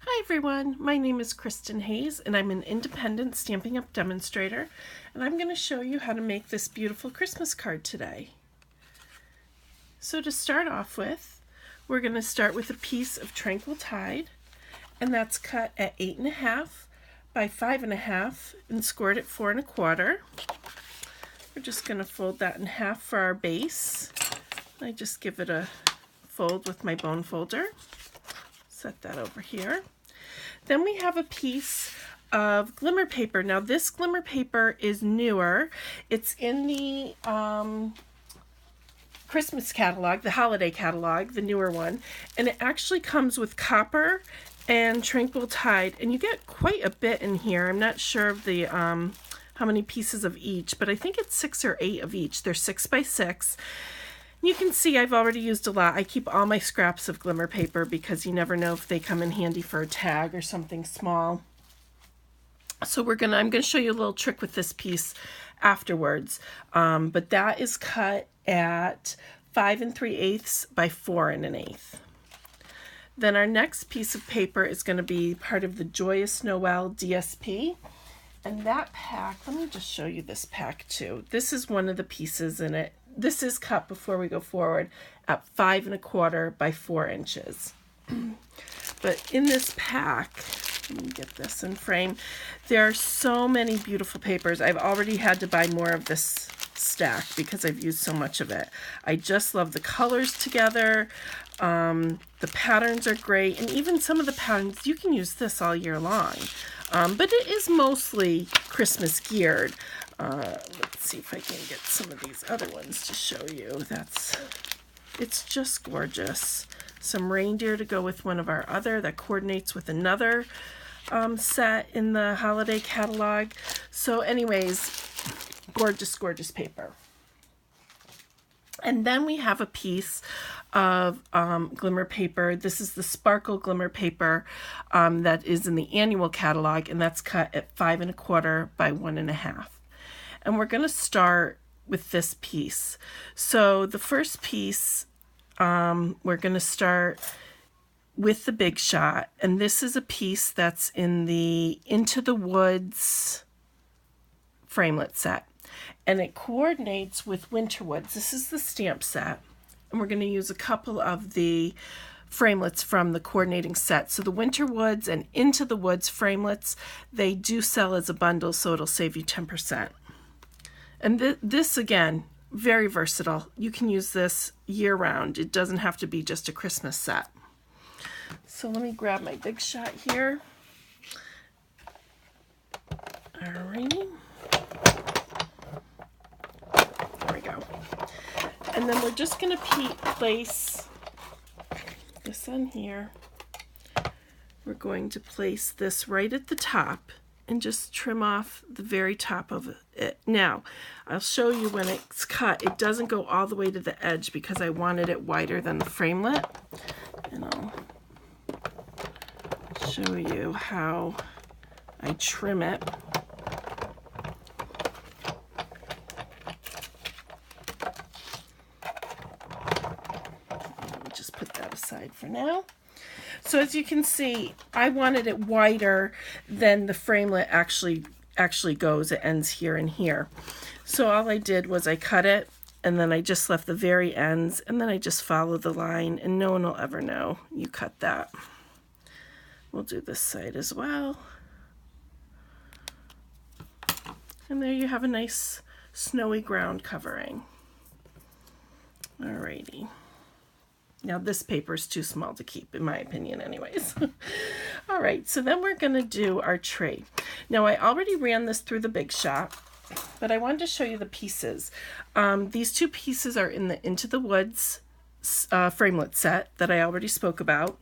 Hi everyone, my name is Kristen Hayes and I'm an independent Stampin' Up! Demonstrator, and I'm going to show you how to make this beautiful Christmas card today. So to start off with, we're going to start with a piece of Tranquil Tide, and that's cut at 8.5 by 5.5 and scored at 4 1/4. We're just going to fold that in half for our base. I just give it a fold with my bone folder. Set that over here. Then we have a piece of glimmer paper. Now this glimmer paper is newer. It's in the Christmas catalog, the holiday catalog, the newer one, and it actually comes with copper and Tranquil Tide, and you get quite a bit in here. I'm not sure of the how many pieces of each, but I think it's 6 or 8 of each. They're 6 by 6. You can see I've already used a lot. I keep all my scraps of glimmer paper because you never know if they come in handy for a tag or something small. So I'm gonna show you a little trick with this piece afterwards. But that is cut at 5 3/8 by 4 1/8. Then our next piece of paper is going to be part of the Joyous Noel DSP. And that pack, let me just show you this pack too. This is one of the pieces in it. This is cut before we go forward at 5 1/4 by 4 inches. But in this pack, let me get this in frame, there are so many beautiful papers. I've already had to buy more of this stack because I've used so much of it. I just love the colors together. The patterns are great, and even some of the patterns, you can use this all year long. But it is mostly Christmas geared. Let's see if I can get some of these other ones to show you. It's just gorgeous. Some reindeer to go with one of our other that coordinates with another set in the holiday catalog. So anyways, gorgeous, gorgeous paper. And then we have a piece of glimmer paper. This is the Sparkle glimmer paper that is in the annual catalog, and that's cut at 5 1/4 by 1 1/2. And we're going to start with this piece. So the first piece, we're going to start with the Big Shot, and this is a piece that's in the Into the Woods framelit set, and it coordinates with Winterwoods. This is the stamp set, and we're going to use a couple of the framelits from the coordinating set. So the Winterwoods and Into the Woods framelits, they do sell as a bundle, so it'll save you 10%. And this, again, very versatile. You can use this year-round. It doesn't have to be just a Christmas set. So let me grab my Big Shot here. Alrighty. There we go. And then we're just going to place this on here. We're going to place this right at the top and just trim off the very top of it. Now, I'll show you when it's cut, it doesn't go all the way to the edge because I wanted it wider than the framelit. And I'll show you how I trim it. Let me just put that aside for now. So as you can see, I wanted it wider than the framelit actually goes. It ends here and here. So all I did was I cut it, and then I just left the very ends, and then I just follow the line, and no one will ever know you cut that. We'll do this side as well. And there you have a nice snowy ground covering. Alrighty. Now this paper is too small to keep, in my opinion anyways. All right, so then we're going to do our tree. Now I already ran this through the Big Shot, but I wanted to show you the pieces. These two pieces are in the Into the Woods framelit set that I already spoke about.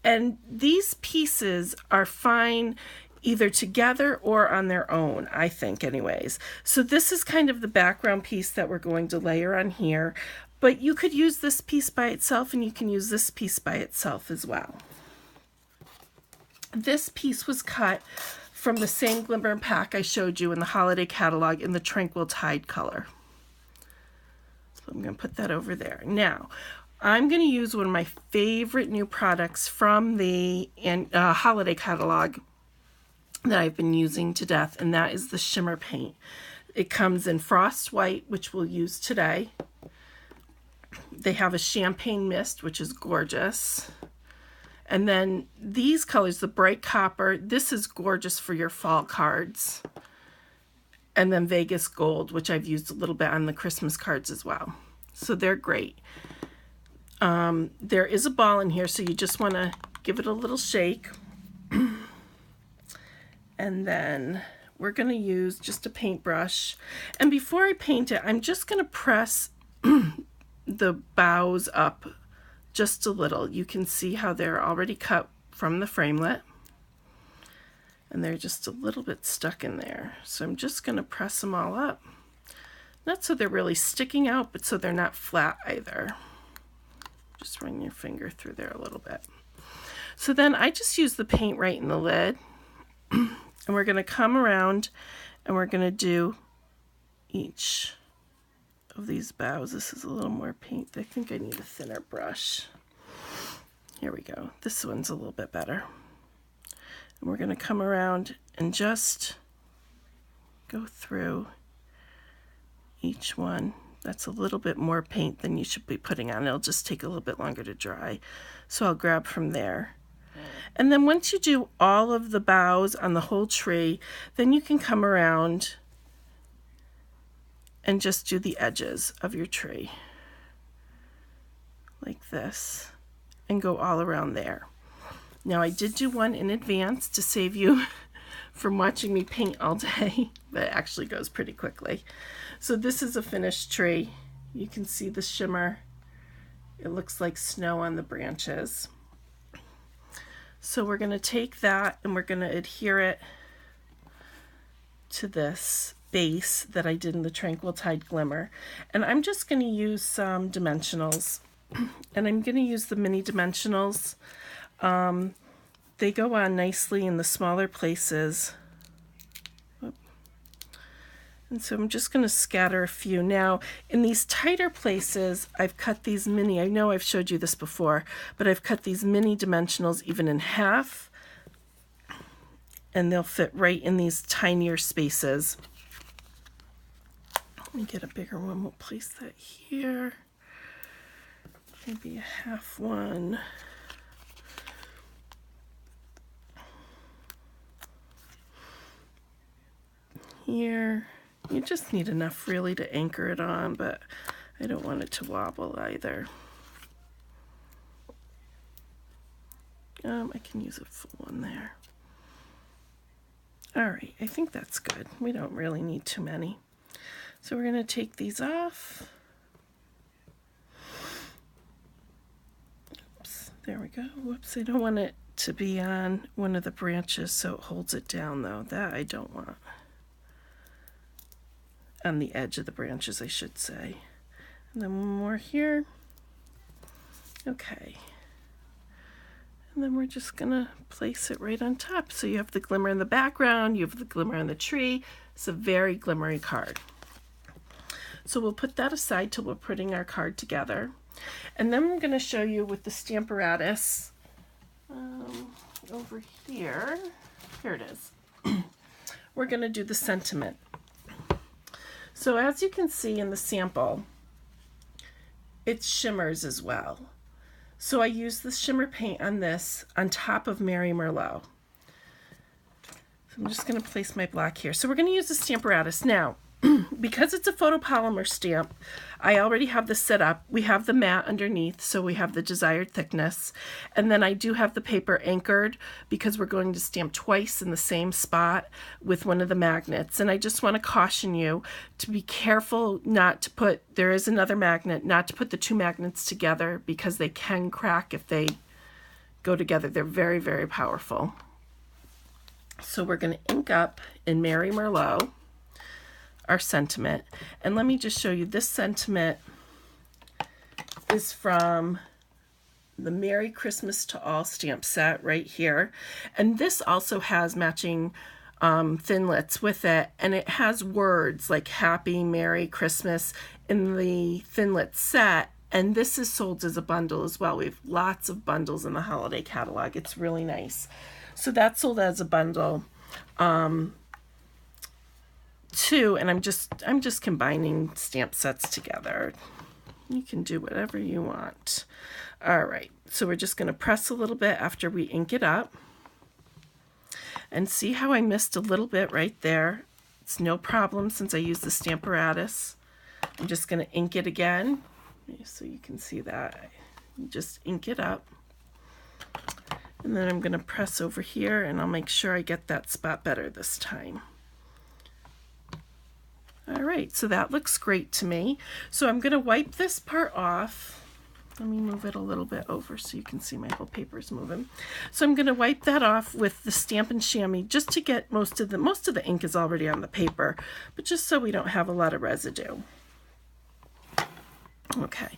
And these pieces are fine either together or on their own, I think anyways. So this is kind of the background piece that we're going to layer on here. But you could use this piece by itself, and you can use this piece by itself as well. This piece was cut from the same glimmer pack I showed you in the holiday catalog in the Tranquil Tide color. So I'm going to put that over there. Now, I'm going to use one of my favorite new products from the holiday catalog that I've been using to death, and that is the shimmer paint. It comes in Frost White, which we'll use today. They have a Champagne Mist, which is gorgeous. And then these colors, the Bright Copper, this is gorgeous for your fall cards. And then Vegas Gold, which I've used a little bit on the Christmas cards as well. So they're great. There is a ball in here, so you just want to give it a little shake. And then we're going to use just a paintbrush. And before I paint it, I'm just going to press the bows up just a little. You can see how they're already cut from the framelit. And they're just a little bit stuck in there. So I'm just going to press them all up. Not so they're really sticking out, but so they're not flat either. Just run your finger through there a little bit. So then I just use the paint right in the lid. And we're going to come around and we're going to do each of these bows. This is a little more paint. I think I need a thinner brush. Here we go. This one's a little bit better. And we're going to come around and just go through each one. That's a little bit more paint than you should be putting on. It'll just take a little bit longer to dry. So I'll grab from there. And then once you do all of the boughs on the whole tree, then you can come around and just do the edges of your tree. Like this. And go all around there. Now I did do one in advance to save you from watching me paint all day, but it actually goes pretty quickly. So this is a finished tree. You can see the shimmer. It looks like snow on the branches. So we're going to take that and we're going to adhere it to this base that I did in the Tranquil Tide Glimmer. And I'm just going to use some dimensionals. And I'm going to use the mini dimensionals. They go on nicely in the smaller places. And so I'm just going to scatter a few. Now, in these tighter places, I've cut these mini, I know I've showed you this before, but I've cut these mini dimensionals even in half, and they'll fit right in these tinier spaces. Let me get a bigger one. We'll place that here. Maybe a half one. Here. You just need enough really to anchor it on, but I don't want it to wobble either. I can use a full one there. All right, I think that's good. We don't really need too many. So we're going to take these off. Oops, there we go. Whoops, I don't want it to be on one of the branches so it holds it down though. That I don't want. On the edge of the branches, I should say. And then one more here. Okay. And then we're just gonna place it right on top. So you have the glimmer in the background, you have the glimmer on the tree. It's a very glimmery card. So we'll put that aside till we're putting our card together. And then I'm gonna show you with the Stamparatus over here. Here it is. We're gonna do the sentiment. So as you can see in the sample, it shimmers as well. So I use the shimmer paint on this on top of Mary Merlot. So I'm just going to place my black here. So we're going to use the Stamparatus. Now, because it's a photopolymer stamp, I already have this set up. We have the mat underneath, so we have the desired thickness. And then I do have the paper anchored because we're going to stamp twice in the same spot with one of the magnets. And I just want to caution you to be careful not to put, there is another magnet, not to put the two magnets together because they can crack if they go together. They're very, very powerful. So we're going to ink up in Mary Merlot our sentiment. And let me just show you, this sentiment is from the Merry Christmas to All stamp set right here. And this also has matching thinlits with it, and it has words like Happy Merry Christmas in the thinlit set, And this is sold as a bundle as well. We have lots of bundles in the holiday catalog. It's really nice. So that's sold as a bundle too, and I'm just combining stamp sets together. You can do whatever you want. All right, so we're just going to press a little bit after we ink it up. And see how I missed a little bit right there? It's no problem since I used the Stamparatus. I'm just going to ink it again so you can see that. You just ink it up. And then I'm going to press over here and I'll make sure I get that spot better this time. All right, so that looks great to me. So I'm going to wipe this part off. Let me move it a little bit over so you can see my whole paper's moving. So I'm going to wipe that off with the Stampin' Chamois just to get most of the ink is already on the paper, but just so we don't have a lot of residue. Okay,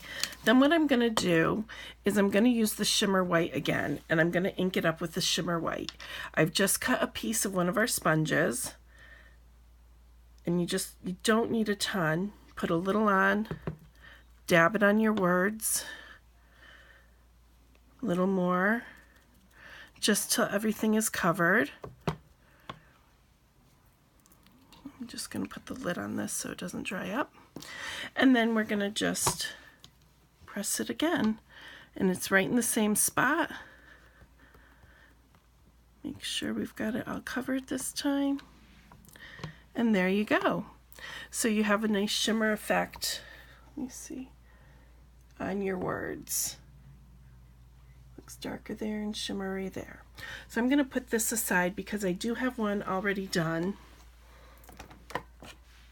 then what I'm going to do is I'm going to use the shimmer white again, and I'm going to ink it up with the shimmer white. I've just cut a piece of one of our sponges, and you don't need a ton. Put a little on, dab it on your words, a little more, just till everything is covered. I'm just going to put the lid on this so it doesn't dry up. And then we're going to just press it again. And it's right in the same spot. Make sure we've got it all covered this time. And there you go. So you have a nice shimmer effect. Let me see. On your words. Looks darker there and shimmery there. So I'm going to put this aside because I do have one already done.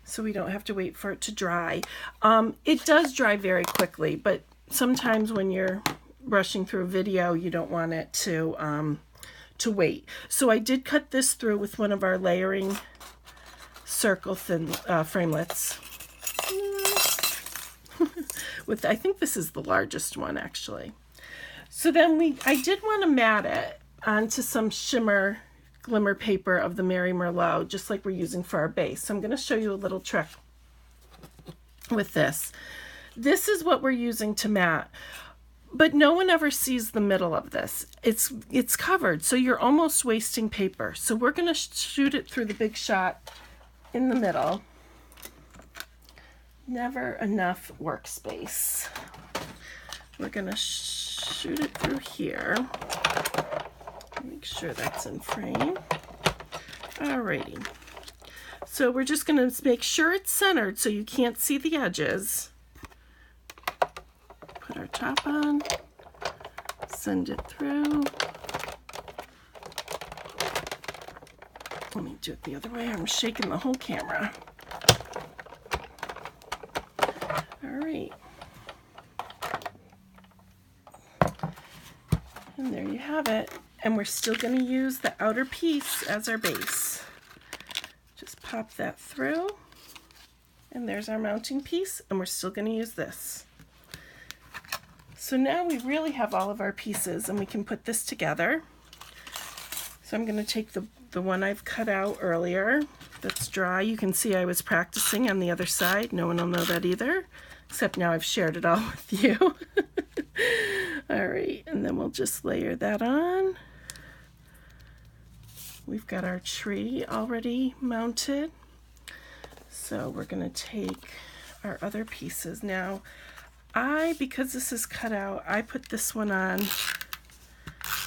So we don't have to wait for it to dry. It does dry very quickly, but sometimes when you're rushing through a video, you don't want it to wait. So I did cut this through with one of our layering circle thin framelits. With, I think this is the largest one actually. So then I did want to mat it onto some shimmer glimmer paper of the Mary Merlot, just like we're using for our base. So I'm going to show you a little trick with this. This is what we're using to mat, but no one ever sees the middle of this. It's covered, so you're almost wasting paper. So we're going to shoot it through the Big Shot in the middle. Never enough workspace. We're going to shoot it through here. Make sure that's in frame. Alrighty. So we're just going to make sure it's centered so you can't see the edges. Put our top on. Send it through. Let me do it the other way. I'm shaking the whole camera. Alright. And there you have it. And we're still going to use the outer piece as our base. Just pop that through. And there's our mounting piece. And we're still going to use this. So now we really have all of our pieces and we can put this together. So I'm going to take the one I've cut out earlier that's dry. You can see I was practicing on the other side. No one will know that either, except now I've shared it all with you. All right, and then we'll just layer that on. We've got our tree already mounted. So we're going to take our other pieces. Now, because this is cut out, I put this one on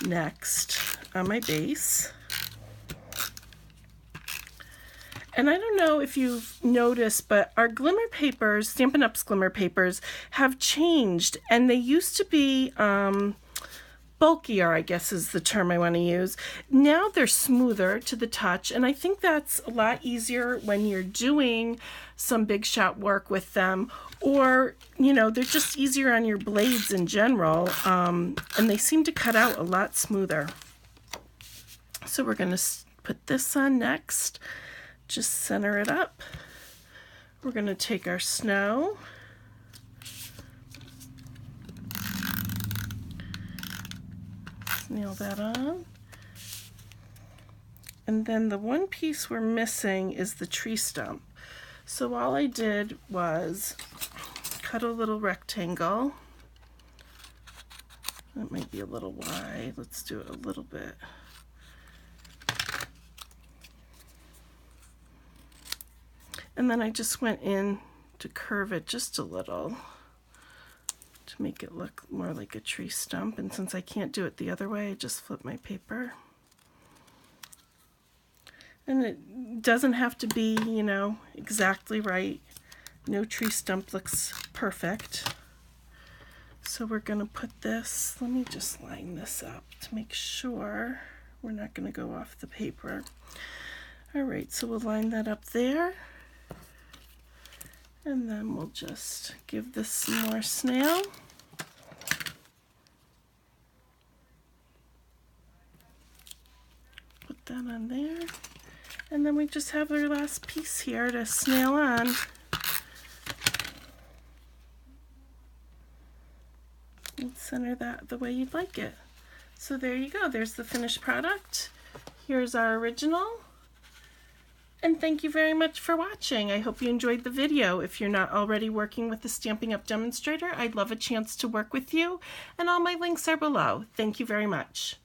next on my base. And I don't know if you've noticed, but our glimmer papers, Stampin' Up's glimmer papers, have changed. And they used to be bulkier, I guess is the term I want to use. Now they're smoother to the touch, and I think that's a lot easier when you're doing some big shot work with them, or, you know, they're just easier on your blades in general, and they seem to cut out a lot smoother. So we're going to put this on next. Just center it up. We're going to take our snow. Nail that on. And then the one piece we're missing is the tree stump. So all I did was cut a little rectangle That might be a little wide. Let's do it a little bit. And then I just went in to curve it just a little to make it look more like a tree stump. And since I can't do it the other way, I just flip my paper. And it doesn't have to be, you know, exactly right. No tree stump looks perfect. So we're going to put this, let me just line this up to make sure we're not going to go off the paper. All right, so we'll line that up there. And then we'll just give this some more snail. Put that on there. And then we just have our last piece here to snail on. And center that the way you'd like it. So there you go. There's the finished product. Here's our original. And thank you very much for watching. I hope you enjoyed the video. If you're not already working with the Stampin' Up! Demonstrator, I'd love a chance to work with you. And all my links are below. Thank you very much.